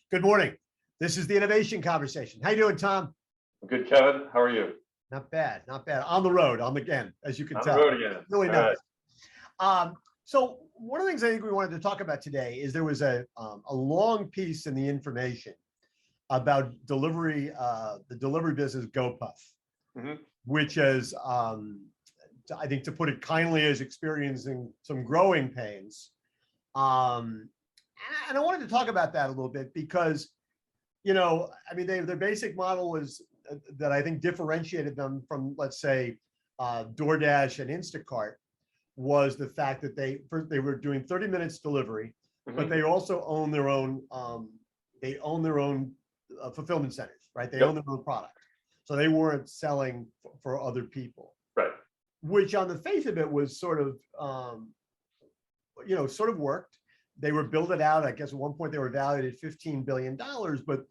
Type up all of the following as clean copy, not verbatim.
Good morning. This is the innovation conversation. How you doing, Tom? Good, Kevin. How are you? Not bad, not bad. On the road, again, as you can tell. On the road again. Really All nice. right. So one of the things I think we wanted to talk about today is there was a long piece in the information about delivery, the delivery business GoPuff, which is, I think, to put it kindly, is experiencing some growing pains. And I wanted to talk about that a little bit because, you know, I mean, their basic model was that I think differentiated them from, let's say, DoorDash and Instacart, was the fact that they were doing 30 minutes delivery, but they also own their own fulfillment centers, right? They own their own product, so they weren't selling for other people, right? Which on the face of it was sort of, sort of worked. They were building out. I guess at one point they were valued at $15 billion, but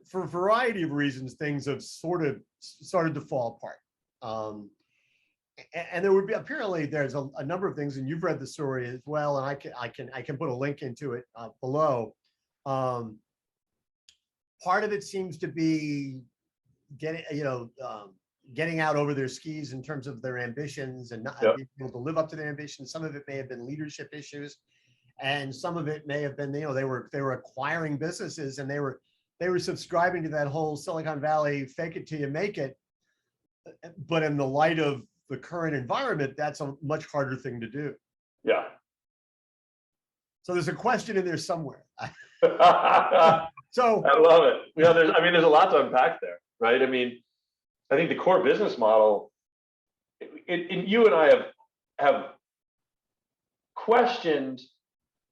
for a variety of reasons, things have sort of started to fall apart. And there would be, apparently there's a number of things, and you've read the story as well, and I can put a link into it below. Part of it seems to be getting out over their skis in terms of their ambitions and not being able to live up to their ambitions. Some of it may have been leadership issues, and some of it may have been, they were acquiring businesses, and they were subscribing to that whole Silicon Valley fake it till you make it. But in the light of the current environment, that's a much harder thing to do. Yeah. So there's a question in there somewhere. So I love it. There's a lot to unpack there, right? I mean, I think the core business model, you and I have questioned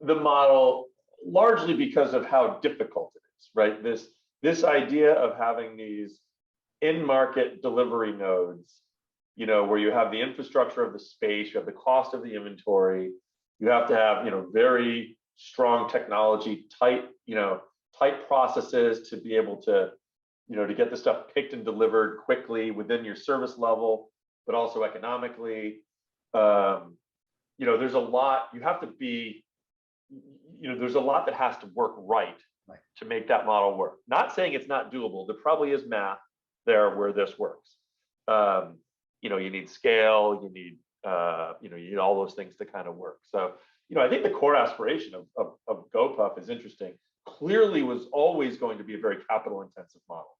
the model largely because of how difficult it is, right? This idea of having these in-market delivery nodes, where you have the infrastructure of the space, you have the cost of the inventory, you have to have, very strong technology, tight processes to be able to, to get the stuff picked and delivered quickly within your service level, but also economically. There's a lot, you have to be, there's a lot that has to work right to make that model work. Not saying it's not doable. There probably is math there where this works. You need scale, you need all those things to kind of work. So, I think the core aspiration of GoPuff is interesting. Clearly was always going to be a very capital intensive model,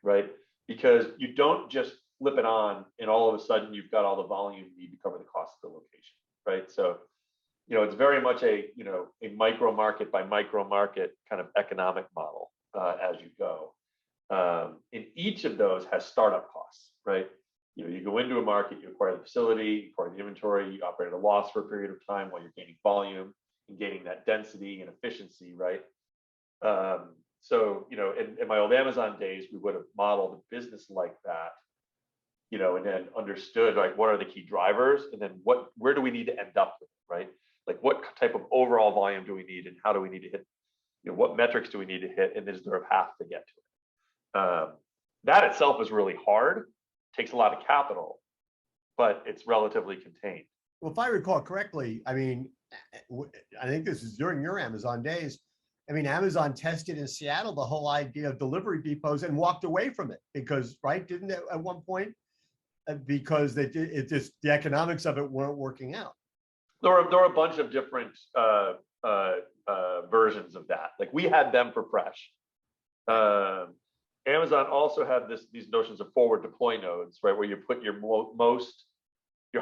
right? Because you don't just flip it on and all of a sudden you've got all the volume you need to cover the cost of the location, right? So, it's very much a micro market by micro market kind of economic model as you go. And each of those has startup costs, right? You go into a market, you acquire the facility, you acquire the inventory, you operate at a loss for a period of time while you're gaining volume and gaining that density and efficiency, right? So, in my old Amazon days, we would have modeled a business like that, and then understood what are the key drivers, and then where do we need to end up with it, right? Like what type of overall volume do we need, and how do we need to hit, what metrics do we need to hit, and is there a path to get to it? That itself is really hard, takes a lot of capital, but it's relatively contained. Well, if I recall correctly, I think this is during your Amazon days. Amazon tested in Seattle the whole idea of delivery depots and walked away from it because, didn't it at one point? Because the economics of it weren't working out. There were a bunch of different versions of that. Like we had them for fresh. Amazon also had these notions of forward deploy nodes, right, where you put your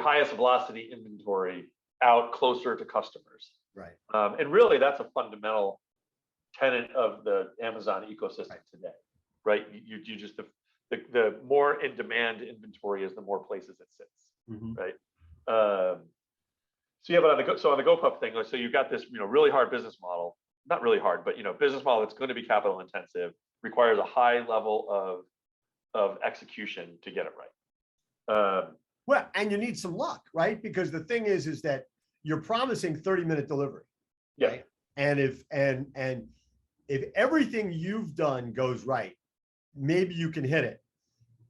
highest velocity inventory out closer to customers. Right. And really, that's a fundamental tenet of the Amazon ecosystem today, right? You just the more in demand inventory is, the more places it sits, right? So but on the GoPuff thing, so you've got this really hard business model, not really hard, but business model that's going to be capital intensive, requires a high level of execution to get it right. Well, and you need some luck, right? Because the thing is that you're promising 30-minute delivery. Yeah. Right? And if everything you've done goes right, maybe you can hit it.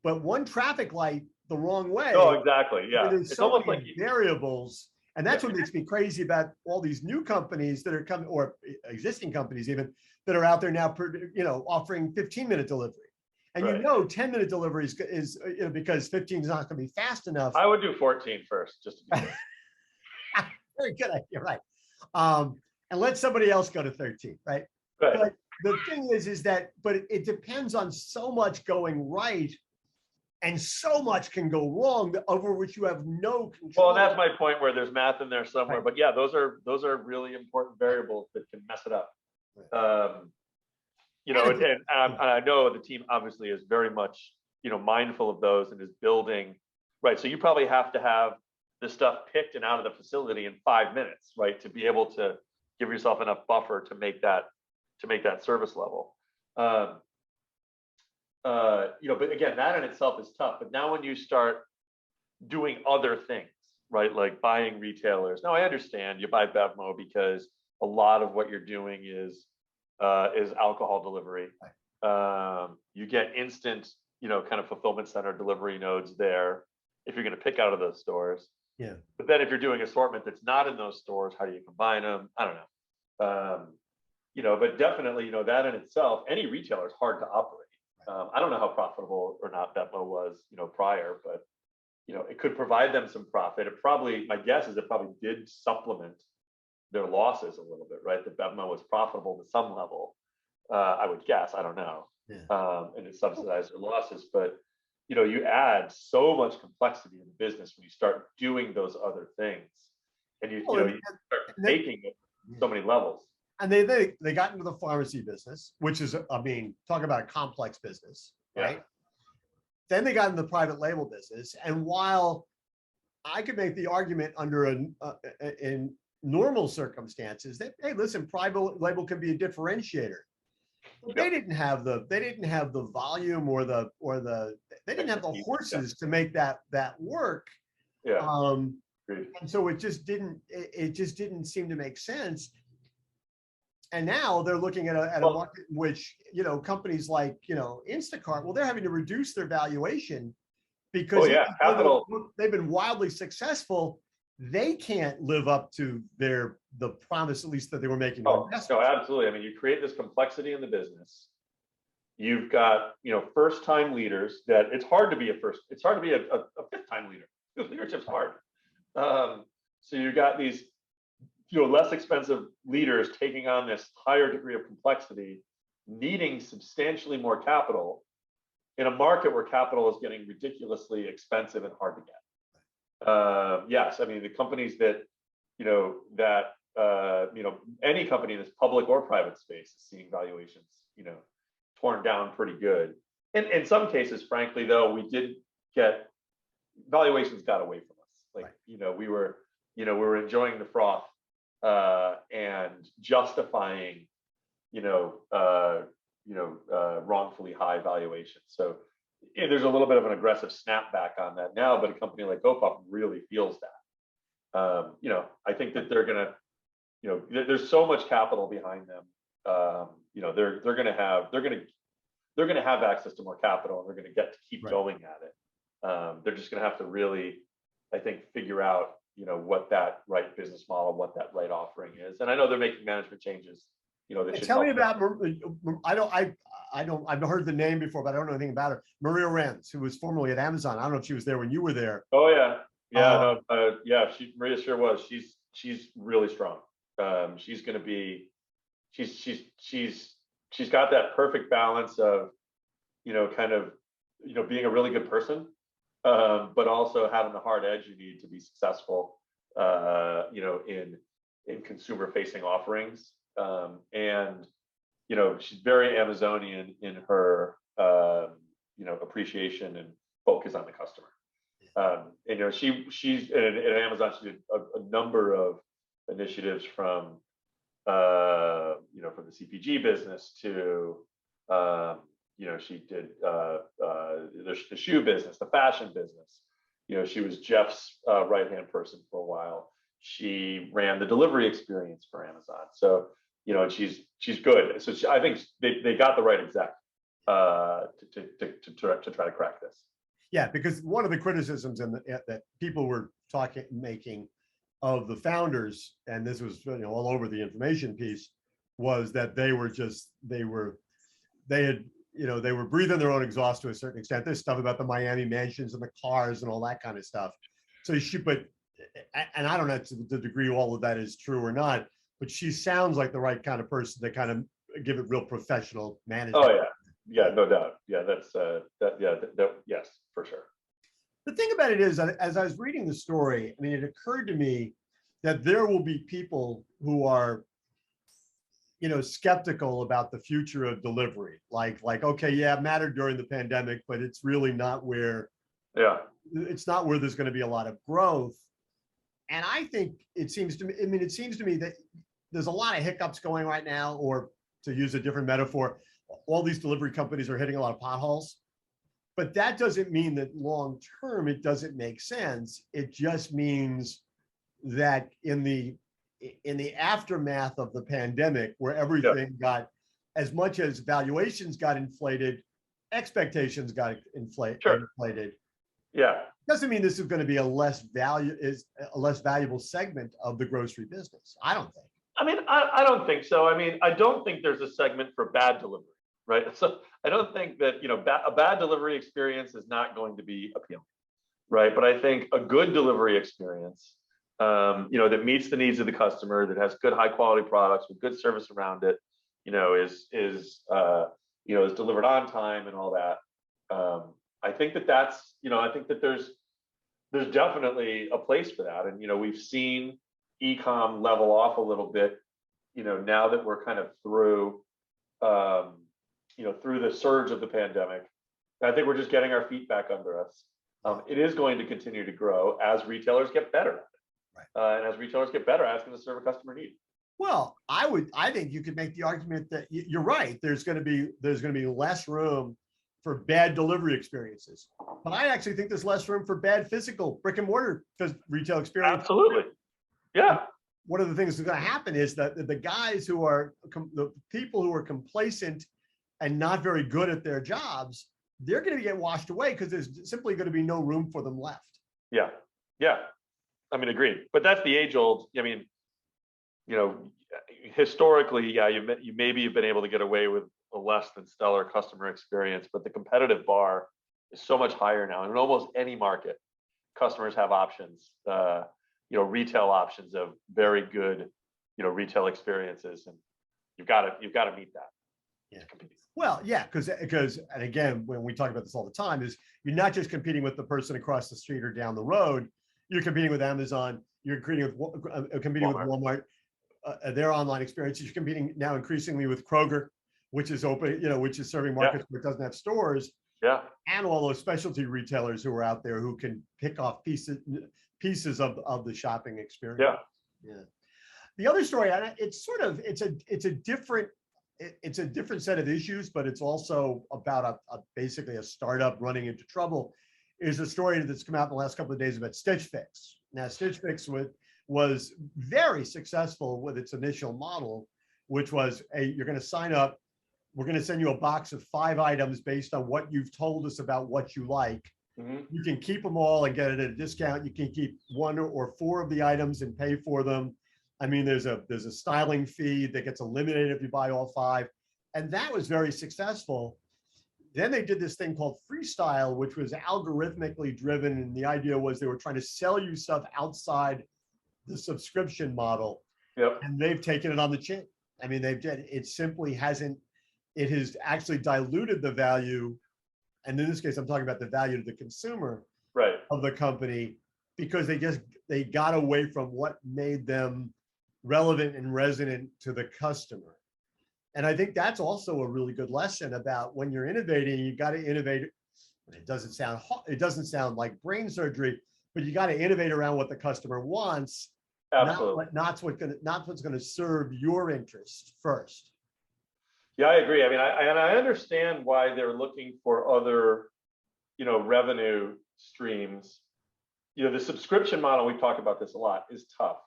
But one traffic light the wrong way. Oh, exactly. Yeah. There's so many variables. And that's what makes me crazy about all these new companies that are coming, or existing companies even, that are out there now, offering 15-minute delivery. And 10-minute delivery is because 15 is not going to be fast enough. I would do 14 first, just to be clear. Very good idea, right? And let somebody else go to 13, right? Right. But the thing is that, but it depends on so much going right, and so much can go wrong over which you have no control. Well, that's my point, where there's math in there somewhere. Right. But yeah, those are really important variables that can mess it up. Right. And I know the team obviously is very much mindful of those and is building, right? So you probably have to have this stuff picked and out of the facility in 5 minutes, right, to be able to give yourself enough buffer to make that service level. But again, that in itself is tough. But now when you start doing other things, right, like buying retailers. Now I understand you buy Bevmo because a lot of what you're doing is alcohol delivery. You get instant, kind of fulfillment center delivery nodes there if you're going to pick out of those stores. Yeah. But then if you're doing assortment that's not in those stores, how do you combine them? I don't know. But definitely, that in itself, any retailer is hard to operate. I don't know how profitable or not Bevmo was, prior, but it could provide them some profit. It probably, my guess is it probably did supplement their losses a little bit, right? That Bevmo was profitable to some level. I would guess, I don't know. Yeah. And it subsidized their losses, but you add so much complexity in the business when you start doing those other things, and you start making it so many levels. And they got into the pharmacy business, which is, talk about a complex business, right? Yeah. Then they got into the private label business, and while I could make the argument under in normal circumstances that, hey, listen, private label can be a differentiator. But they didn't have the volume or they didn't have the horses to make that work. Yeah. And so it just didn't seem to make sense. And now they're looking at a market in which, companies like, Instacart, well, they're having to reduce their valuation because they've been wildly successful. They can't live up to the promise, at least that they were making. No, absolutely. I mean, you create this complexity in the business. You've got, first time leaders that it's hard to be a fifth time leader. Because leadership's hard. So you've got these, less expensive leaders taking on this higher degree of complexity, needing substantially more capital in a market where capital is getting ridiculously expensive and hard to get. Yes, I mean, the companies that, any company in this public or private space is seeing valuations, torn down pretty good. And in some cases, frankly, though, we did get valuations got away from us. Like, right. We were enjoying the froth and justifying, wrongfully high valuations. So there's a little bit of an aggressive snapback on that now, but a company like Gopuff really feels that. I think that they're gonna, there's so much capital behind them. They're gonna have access to more capital, and they're gonna get to keep right. going at it. They're just gonna have to really, I think, figure out, what that right business model, what that right offering is. And I know they're making management changes. Tell me about. I've heard the name before, but I don't know anything about her. Maria Renz, who was formerly at Amazon. I don't know if she was there when you were there. Oh yeah, Maria sure was. She's really strong. She's going to be. She's got that perfect balance of, kind of, being a really good person, but also having the hard edge you need to be successful, in consumer facing offerings. And she's very Amazonian in her appreciation and focus on the customer. And she's at Amazon. She did a number of initiatives from from the CPG business to she did the shoe business, the fashion business. She was Jeff's right-hand person for a while. She ran the delivery experience for Amazon. So and she's good. So I think they got the right exec to try to crack this. Yeah, because one of the criticisms that people were making of the founders, and this was all over the information piece, was that they had they were breathing their own exhaust to a certain extent. There's stuff about the Miami mansions and the cars and all that kind of stuff. So and I don't know to the degree all of that is true or not, but she sounds like the right kind of person to kind of give it real professional management. Oh yeah, yeah, no doubt. Yeah, that's yes, for sure. The thing about it is, as I was reading the story, I mean, it occurred to me that there will be people who are skeptical about the future of delivery. Like, okay, yeah, it mattered during the pandemic, but it's really not where, it's not where there's going to be a lot of growth. And I think it seems to me that there's a lot of hiccups going right now, or to use a different metaphor, all these delivery companies are hitting a lot of potholes. But that doesn't mean that long term it doesn't make sense. It just means that in the aftermath of the pandemic, where everything got, as much as valuations got inflated, expectations got inflated. Yeah. Doesn't mean this is going to be a less valuable segment of the grocery business. I don't think. I mean, I don't think so. I mean, I don't think there's a segment for bad delivery, right? So I don't think that, a bad delivery experience is not going to be appealing, right? But I think a good delivery experience, that meets the needs of the customer, that has good high quality products with good service around it, is delivered on time and all that. I think that's, I think that there's definitely a place for that. And, we've seen e-com level off a little bit, now that we're kind of through, through the surge of the pandemic. I think we're just getting our feet back under us. It is going to continue to grow as retailers get better at it. Right. And as retailers get better, asking to serve a customer need. Well, I think you could make the argument that you're right. There's going to be less room for bad delivery experiences, but I actually think there's less room for bad physical brick and mortar retail experience. Absolutely. Yeah. One of the things that's going to happen is that the guys the people who are complacent and not very good at their jobs, they're going to get washed away because there's simply going to be no room for them left. Yeah. Yeah. I mean, agreed. But that's the age old. I mean, historically, yeah, you maybe have been able to get away with a less than stellar customer experience, but the competitive bar is so much higher now. And in almost any market, customers have options, retail options of very good, retail experiences, and you've got to meet that. Yeah. Well, yeah, because and again, when we talk about this all the time, is you're not just competing with the person across the street or down the road. You're competing with Amazon. You're competing with Walmart, their online experiences. You're competing now increasingly with Kroger, which is open, which is serving markets where it doesn't have stores. Yeah. And all those specialty retailers who are out there who can pick off pieces of the shopping experience. Yeah. Yeah. The other story, it's a different set of issues, but it's also about basically a startup running into trouble. Is a story that's come out in the last couple of days about StitchFix. Now, StitchFix was very successful with its initial model, which was, you're going to sign up. We're going to send you a box of 5 items based on what you've told us about what you like. Mm-hmm. You can keep them all and get it at a discount. You can keep 1 or 4 of the items and pay for them. I mean, there's a styling fee that gets eliminated if you buy all 5. And that was very successful. Then they did this thing called Freestyle, which was algorithmically driven. And the idea was they were trying to sell you stuff outside the subscription model. Yep. And they've taken it on the chin. I mean, it simply hasn't, it has actually diluted the value. And in this case, I'm talking about the value to the consumer of the company, because they got away from what made them relevant and resonant to the customer. And I think that's also a really good lesson about when you're innovating, you got to innovate. It doesn't sound like brain surgery, but you got to innovate around what the customer wants. Absolutely. Not what's going to serve your interest first. Yeah, I agree. I mean, I understand why they're looking for other, revenue streams. The subscription model, we talk about this a lot, is tough.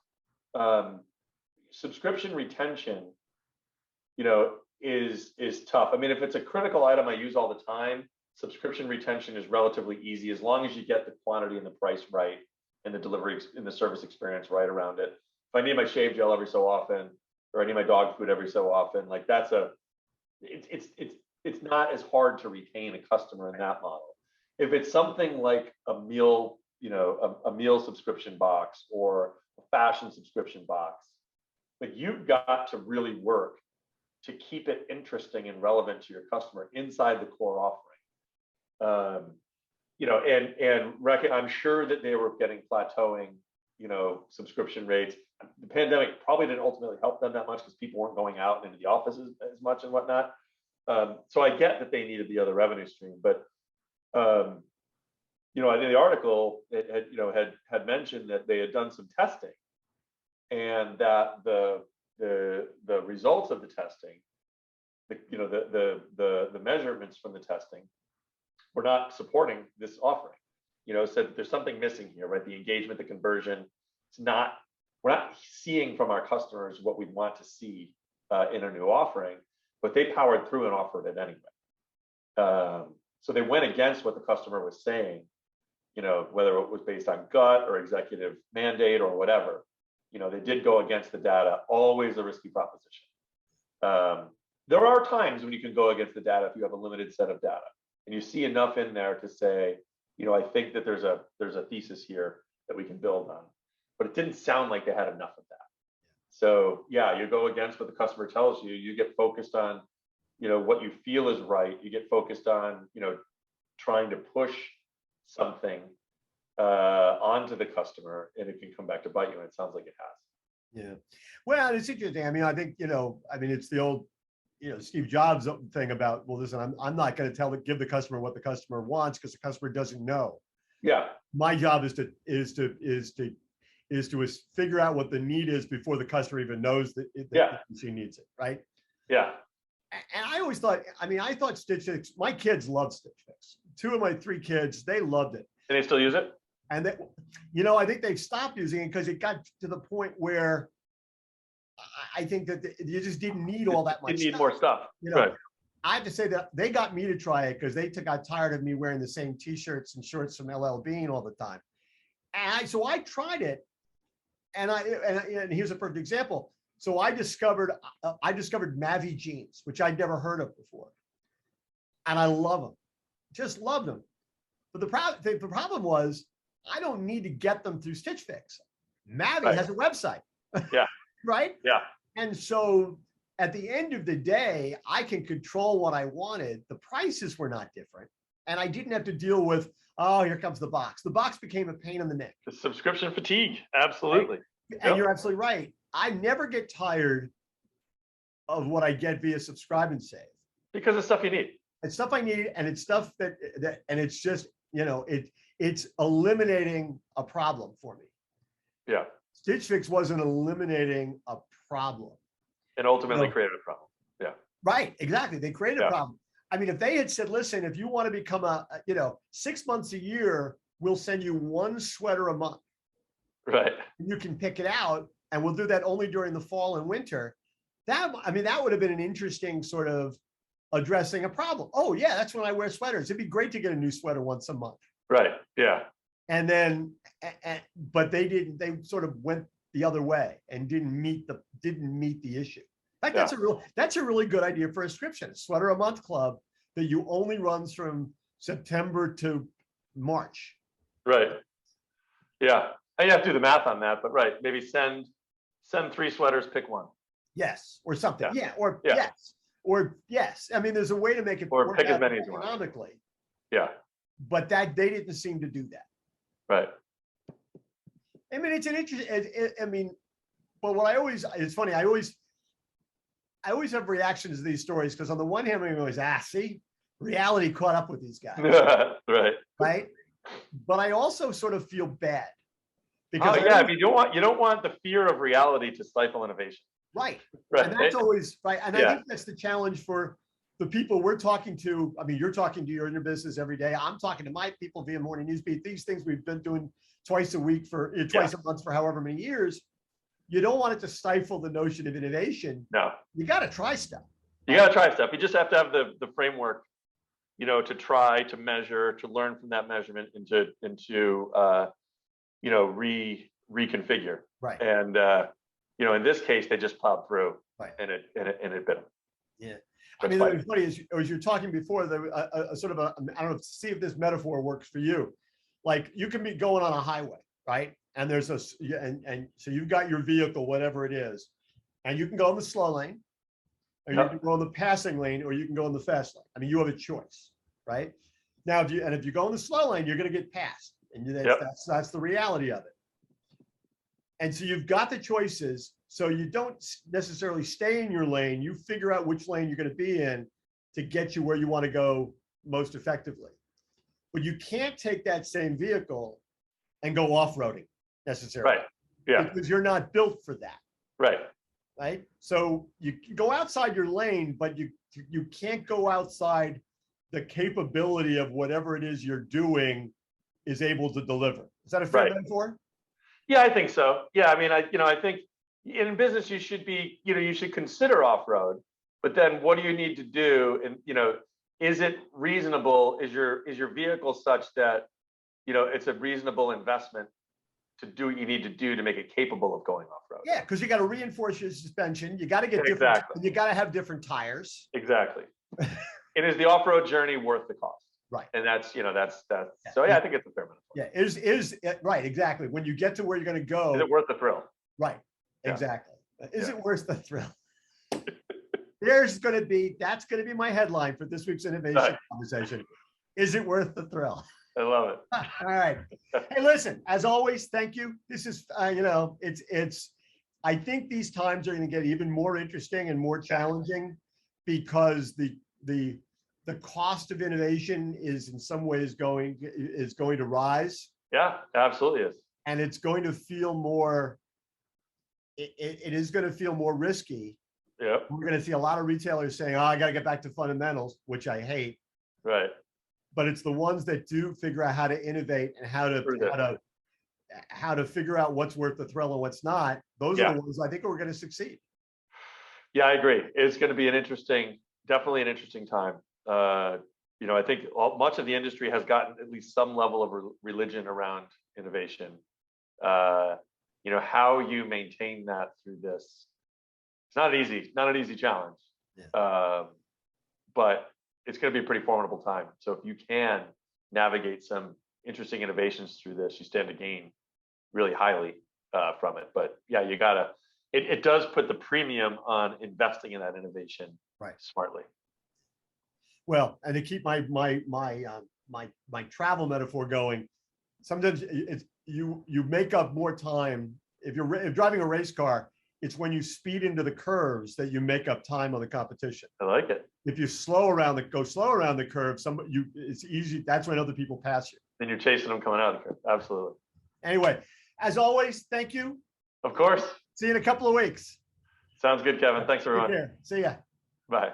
Subscription retention, is tough. I mean, if it's a critical item I use all the time, subscription retention is relatively easy as long as you get the quantity and the price right. and the delivery and the service experience right around it. If I need my shave gel every so often, or I need my dog food every so often, like that's it's not as hard to retain a customer in that model. If it's something like a meal, a meal subscription box or a fashion subscription box, like you've got to really work to keep it interesting and relevant to your customer inside the core offering. I'm sure that they were getting plateauing, subscription rates. The pandemic probably didn't ultimately help them that much because people weren't going out into the offices as much and whatnot. So I get that they needed the other revenue stream, but I think the article had mentioned that they had done some testing, and that the results of the testing, the measurements from the testing were not supporting this offering. Said that there's something missing here, right? The engagement, the conversion, we're not seeing from our customers what we want to see in a new offering, but they powered through and offered it anyway. So they went against what the customer was saying, whether it was based on gut or executive mandate or whatever. They did go against the data, always a risky proposition. There are times when you can go against the data if you have a limited set of data and you see enough in there to say, I think that there's a thesis here that we can build on. But it didn't sound like they had enough of that. So yeah, you go against what the customer tells you. You get focused on, what you feel is right. You get focused on, trying to push something onto the customer, and it can come back to bite you. And it sounds like it has. Yeah. Well, it's interesting. I think, it's the old, Steve Jobs thing about, well, listen, I'm not going to give the customer what the customer wants because the customer doesn't know. Yeah. My job is to figure out what the need is before the customer even knows that she needs it, right? Yeah. And I always thought, I thought StitchFix, my kids love StitchFix. 2 of my 3 kids, they loved it. And they still use it? And I think they've stopped using it because it got to the point where I think that you just didn't need all that much. You need more stuff. Right. I have to say that they got me to try it because they got tired of me wearing the same T-shirts and shorts from LL Bean all the time. And so I tried it, and here's a perfect example. So I discovered Mavi jeans, which I'd never heard of before, and I love them, just loved them. But the problem was I don't need to get them through Stitch Fix. Mavi has a website. Yeah. Right. Yeah. And so at the end of the day, I can control what I wanted. The prices were not different, and I didn't have to deal with, oh, here comes the box. The box became a pain in the neck. The subscription fatigue. Absolutely. Right? And you're absolutely right. I never get tired of what I get via subscribe and save. Because it's stuff you need. It's stuff I need, and it's stuff that and it's just, it's eliminating a problem for me. Yeah. Stitch Fix wasn't eliminating a problem. It ultimately created a problem. Yeah. Right. Exactly. They created a problem. If they had said, listen, if you want to become 6 months a year, we'll send you 1 sweater a month. Right. You can pick it out, and we'll do that only during the fall and winter. That would have been an interesting sort of addressing a problem. Oh yeah, that's when I wear sweaters. It'd be great to get a new sweater once a month. Right. Yeah. And then, but they didn't. They sort of went the other way and didn't meet the issue. In fact, that's a really good idea for a subscription. Sweater a month club that you only runs from September to March. Right. Yeah. You have to do the math on that, but right. Maybe send 3 sweaters, pick 1. Yes. Or something. Yeah. Or yeah. Yes. Or yes. There's a way to make it or work pick as out many as you want. economically. Yeah. But they didn't seem to do that. Right. It's an interesting, but what it's funny, I always have reactions to these stories because on the one hand, I'm always, see, reality caught up with these guys. Right. Right. But I also sort of feel bad. Because you don't want the fear of reality to stifle innovation. Right. Right. And that's always right. And I think that's the challenge for the people we're talking to. You're talking to, you're in your business every day. I'm talking to my people via Morning Newsbeat. These things we've been doing twice a week twice a month for however many years. You don't want it to stifle the notion of innovation. No. You got to try stuff. You got to try stuff. You just have to have the framework, to try, to measure, to learn from that measurement, and to reconfigure. Right. And in this case, they just plowed through, Right. and it bit them. Yeah. I That's mean, funny. it's funny as you're talking before, a sort of I don't know, see if this metaphor works for you. Like you can be going on a highway, right? And there's and so you've got your vehicle, whatever it is, and you can go in the slow lane, or you Yep. can go in the passing lane, or you can go in the fast lane. I mean, you have a choice, right? Now, if you go in the slow lane, you're going to get passed, and Yep. that's the reality of it. And so you've got the choices. So you don't necessarily stay in your lane. You figure out which lane you're going to be in to get you where you want to go most effectively. But you can't take that same vehicle and go off-roading necessarily. Right. Yeah. Because you're not built for that. Right. Right. So you can go outside your lane, but you can't go outside the capability of whatever it is you're doing is able to deliver. Is that a fair Right. metaphor? Yeah, I think so. Yeah, I mean, I think in business you should be, you should consider off-road, but then what do you need to do? And is it reasonable? Is your vehicle such that it's a reasonable investment to do what you need to do to make it capable of going off-road? Yeah, because you got to reinforce your suspension. You got to get different. Exactly. You got to have different tires. Exactly. And is the off-road journey worth the cost? Right. And that's. So yeah, I think it's a fair metaphor. Yeah. Is right. Exactly. When you get to where you're going to go. Is it worth the thrill? Right. Yeah. Exactly. Is Yeah. it worth the thrill? That's going to be my headline for this week's innovation conversation. Is it worth the thrill? I love it. All right. Hey, listen, as always, thank you. This is, I think these times are going to get even more interesting and more challenging because the cost of innovation is in some ways going to rise. Yeah, absolutely is. And it's going to feel more, it is going to feel more risky. Yeah. We're going to see a lot of retailers saying, oh, I got to get back to fundamentals, which I hate. Right. But it's the ones that do figure out how to innovate and how to figure out what's worth the thrill and what's not. Those are the ones I think are going to succeed. Yeah, I agree. It's going to be definitely an interesting time. I think much of the industry has gotten at least some level of religion around innovation. How you maintain that through this, it's not an easy challenge. Yeah. But it's going to be a pretty formidable time. So if you can navigate some interesting innovations through this, you stand to gain really highly from it. But yeah, it does put the premium on investing in that innovation smartly. Well, and to keep my travel metaphor going, sometimes you make up more time if you're driving a race car. It's when you speed into the curves that you make up time on the competition. I like it. If you go slow around the curve, it's easy. That's when other people pass you. Then you're chasing them coming out of the curve. Absolutely. Anyway, as always, thank you. Of course. See you in a couple of weeks. Sounds good, Kevin. Thanks, everyone. Take care. See ya. Bye.